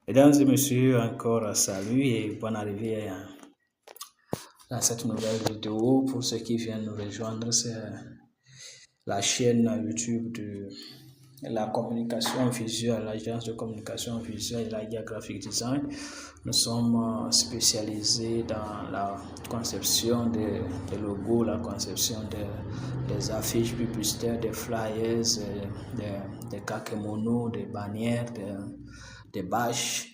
Mesdames et messieurs, encore salut et bonne arrivée dans cette nouvelle vidéo. Pour ceux qui viennent nous rejoindre, c'est la chaîne YouTube de la communication visuelle, l'agence de communication visuelle et la graphic design. Nous sommes spécialisés dans la conception des logos, la conception des affiches publicitaires, des flyers, des kakémonos, des bannières, des badges.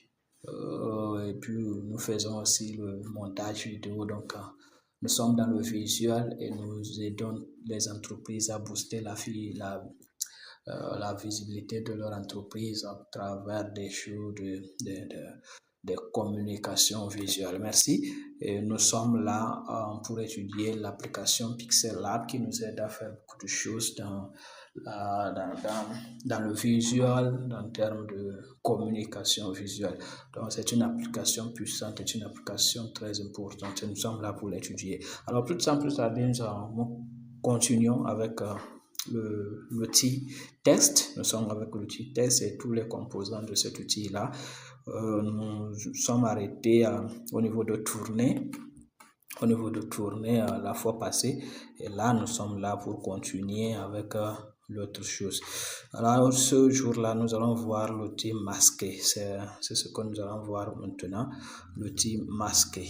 Et puis nous faisons aussi le montage vidéo. Donc nous sommes dans le visuel et nous aidons les entreprises à booster la visibilité de leur entreprise à travers des shows de communication visuelle. Merci. Et nous sommes là pour étudier l'application Pixel Lab qui nous aide à faire beaucoup de choses dans le visuel, en termes de communication visuelle. Donc c'est une application puissante, c'est une application très importante et nous sommes là pour l'étudier. Alors tout simple, nous continuons avec l'outil test. Nous sommes avec l'outil test et tous les composants de cet outil-là. Nous sommes arrêtés au niveau de tournée. La fois passée. Et là, nous sommes là pour continuer avec l'autre chose. Alors, ce jour-là, nous allons voir l'outil masqué. C'est ce que nous allons voir maintenant. L'outil masqué.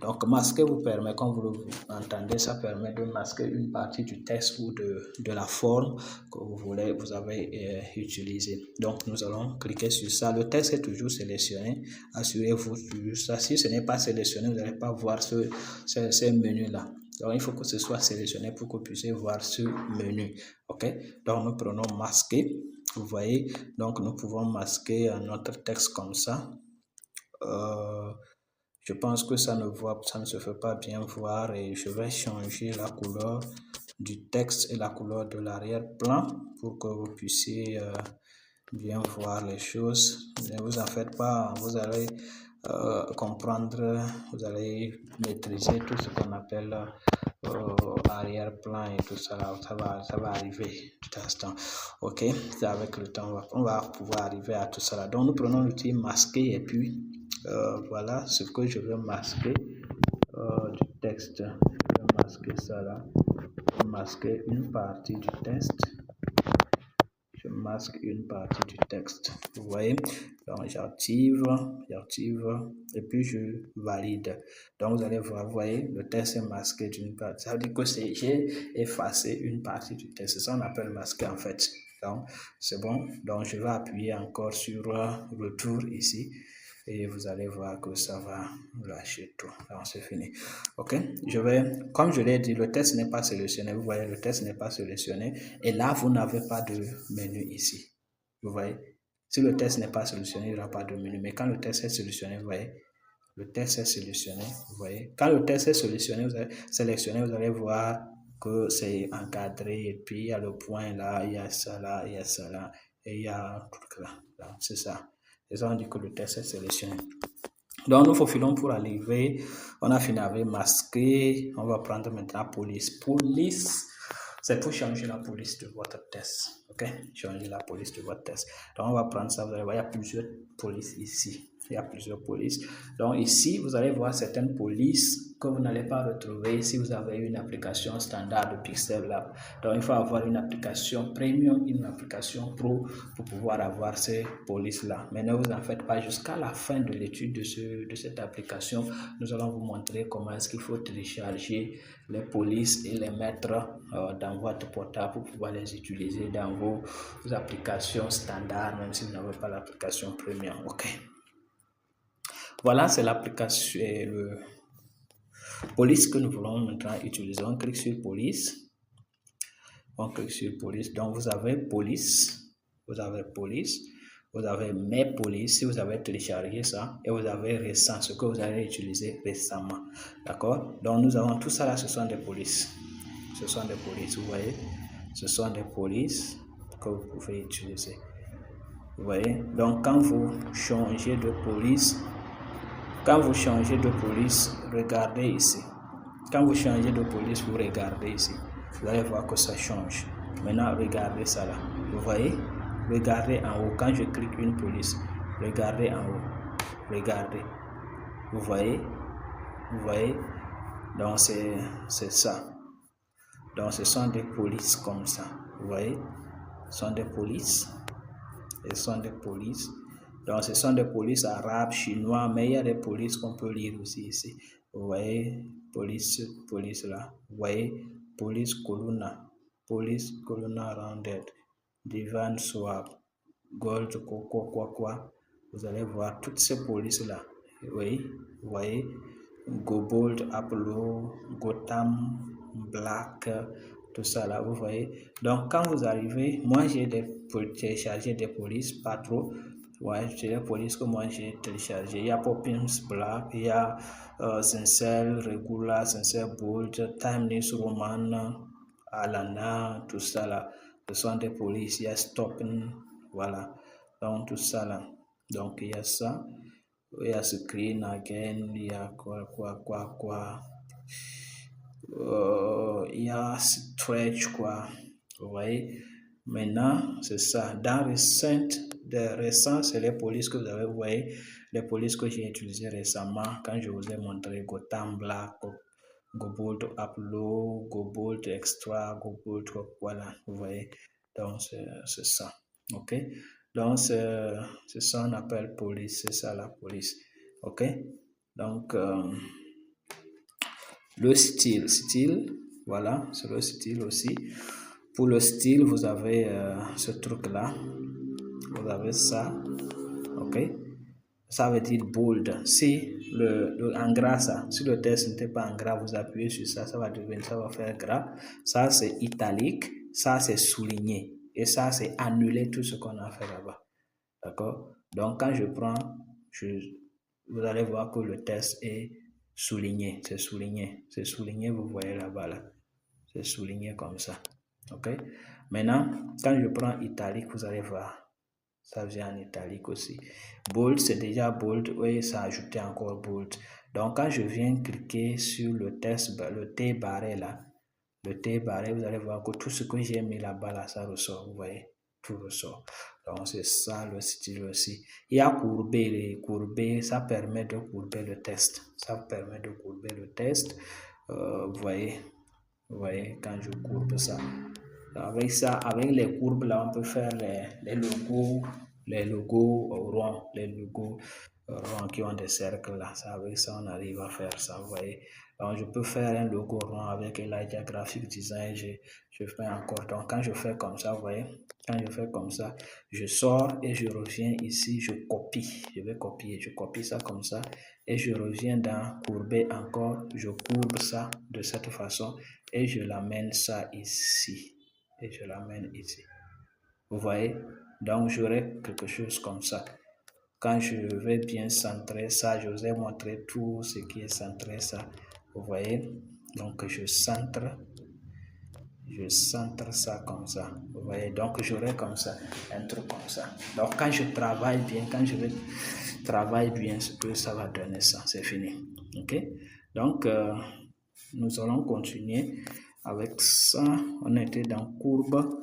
Donc, masquer vous permet, comme vous l'entendez, ça permet de masquer une partie du texte ou de la forme que vous avez utilisé. Donc, nous allons cliquer sur ça. Le texte est toujours sélectionné. Assurez-vous de ça. Si ce n'est pas sélectionné, vous n'allez pas voir ces menus-là. Donc, il faut que ce soit sélectionné pour que vous puissiez voir ce menu. OK? Donc, nous prenons masquer. Vous voyez? Donc, nous pouvons masquer notre texte comme ça. Je pense que ça ne se fait pas bien voir et je vais changer la couleur du texte et la couleur de l'arrière-plan pour que vous puissiez bien voir les choses. Ne vous en faites pas, vous allez comprendre, vous allez maîtriser tout ce qu'on appelle arrière-plan et tout ça, ça va arriver tout instant. Ok, c'est avec le temps, on va pouvoir arriver à tout ça. Donc nous prenons l'outil masquer et puis voilà ce que je veux masquer du texte. Je vais masquer ça là. Je vais masquer une partie du texte. Je masque une partie du texte. Vous voyez? Donc j'active et puis je valide. Donc vous allez voir, vous voyez, le texte est masqué d'une partie. Ça veut dire que j'ai effacé une partie du texte. C'est ça qu'on appelle masquer en fait. Donc c'est bon. Donc je vais appuyer encore sur retour ici. Et vous allez voir que ça va lâcher tout. Alors c'est fini. Ok, comme je l'ai dit, le texte n'est pas sélectionné. Vous voyez, le texte n'est pas sélectionné. Et là, vous n'avez pas de menu ici. Vous voyez, si le texte n'est pas sélectionné, il n'y aura pas de menu. Mais quand le texte est sélectionné, vous voyez, le texte est sélectionné. Vous voyez, quand le texte est sélectionné, vous allez voir que c'est encadré. Et puis il y a le point là, il y a ça là, il y a ça là, et il y a un truc là. C'est ça. Et ça, on dit que le texte est sélectionné. Donc, nous faufilons pour arriver. On a fini avec masquer. On va prendre maintenant police. Police, c'est pour changer la police de votre test. OK? Changer la police de votre test. Donc, on va prendre ça. Vous allez voir, il y a plusieurs polices ici. Il y a plusieurs polices. Donc, ici, vous allez voir certaines polices que vous n'allez pas retrouver si vous avez une application standard de Pixel Lab. Donc, il faut avoir une application premium, une application pro pour pouvoir avoir ces polices-là. Mais ne vous en faites pas. Jusqu'à la fin de l'étude de cette application, nous allons vous montrer comment est-ce qu'il faut télécharger les polices et les mettre dans votre portable pour pouvoir les utiliser dans vos applications standards, même si vous n'avez pas l'application premium. OK. Voilà, c'est l'application, le police que nous voulons maintenant utiliser. On clique sur police. On clique sur police. Donc, vous avez police. Vous avez mes polices si vous avez téléchargé ça. Et vous avez récent, ce que vous avez utilisé récemment. D'accord? Donc, nous avons tout ça là, ce sont des polices. Ce sont des polices, vous voyez? Ce sont des polices que vous pouvez utiliser. Vous voyez? Donc, quand vous changez de police, regardez ici. Quand vous changez de police, vous regardez ici. Vous allez voir que ça change. Maintenant, regardez ça là. Vous voyez? Regardez en haut. Quand je clique une police, Regardez en haut. Regardez. Vous voyez? Donc c'est ça. Donc ce sont des polices comme ça. Vous voyez? Ce sont des polices. Ce sont des polices. Donc ce sont des polices arabes, chinois, mais il y a des polices qu'on peut lire aussi ici. Vous voyez? Police là. Vous voyez? Police Colonna Rounded, Divan Swab, Gold, quoi. Vous allez voir toutes ces polices là. Oui, vous voyez, Gobold, Apollo, Gotham, Black, tout ça là, vous voyez. Donc quand vous arrivez, moi j'ai téléchargé des polices, pas trop. Ouais, c'est les polices que moi j'ai téléchargé. Il y a Poppins Black, il y a Sincere, Regular, Sincere Bold, Timeless Roman, Alana, tout ça là. Ce sont des polices, il y a Stoppen, voilà. Donc tout ça là. Donc il y a ça. Il y a Screen Again, il y a quoi. Il y a Stretch, quoi. Vous voyez? Maintenant, c'est ça. Dans récent, c'est les polices que vous avez, vous voyez, les polices que j'ai utilisées récemment quand je vous ai montré Gotham Black, Gobold Apollo, Gobold Extra, Gobold, voilà, vous voyez. Donc, c'est ça. OK? Donc, c'est ça qu'on appelle police, c'est ça la police. OK? Donc, le style, voilà, c'est le style aussi. Pour le style, vous avez ce truc-là. Vous avez ça. OK? Ça veut dire bold. Si en gras, ça, si le texte n'était pas en gras, vous appuyez sur ça, ça va faire gras. Ça, c'est italique. Ça, c'est souligné. Et ça, c'est annuler tout ce qu'on a fait là-bas. D'accord? Donc, quand je prends, vous allez voir que le texte est souligné. C'est souligné. C'est souligné, vous voyez là-bas. Là. C'est souligné comme ça. OK? Maintenant, quand je prends italique, vous allez voir. Ça vient en italique aussi. Bold, c'est déjà bold. Oui, ça a ajouté encore bold. Donc, quand je viens cliquer sur le texte, le T barré là, le T barré, vous allez voir que tout ce que j'ai mis là-bas, là, ça ressort. Vous voyez? Tout ressort. Donc, c'est ça le style aussi. Il y a courbé. Les courbés, ça permet de courber le texte. Ça permet de courber le texte. Vous voyez, quand je courbe ça. Avec ça, avec les courbes là, on peut faire les logos ronds, qui ont des cercles là. Ça, avec ça, on arrive à faire ça, vous voyez. Donc, je peux faire un logo rond avec Elijah Graphic Design. Je fais encore. Donc, quand je fais comme ça, vous voyez, quand je fais comme ça, je sors et je reviens ici, je copie. Je vais copier, je copie ça comme ça et je reviens dans courber encore. Je courbe ça de cette façon et je l'amène ça ici. Et je l'amène ici. Vous voyez? Donc, j'aurai quelque chose comme ça. Quand je vais bien centrer ça, je vous ai montré tout ce qui est centré, ça. Vous voyez? Donc, je centre ça comme ça. Vous voyez? Donc, j'aurai comme ça, un truc comme ça. Donc, quand je travaille bien, ce que ça va donner ça, c'est fini. OK? Donc, nous allons continuer avec ça. On était dans courbe.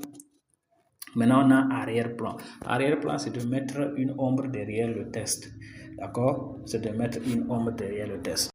Maintenant, on a arrière-plan. Arrière-plan, c'est de mettre une ombre derrière le texte. D'accord? C'est de mettre une ombre derrière le texte.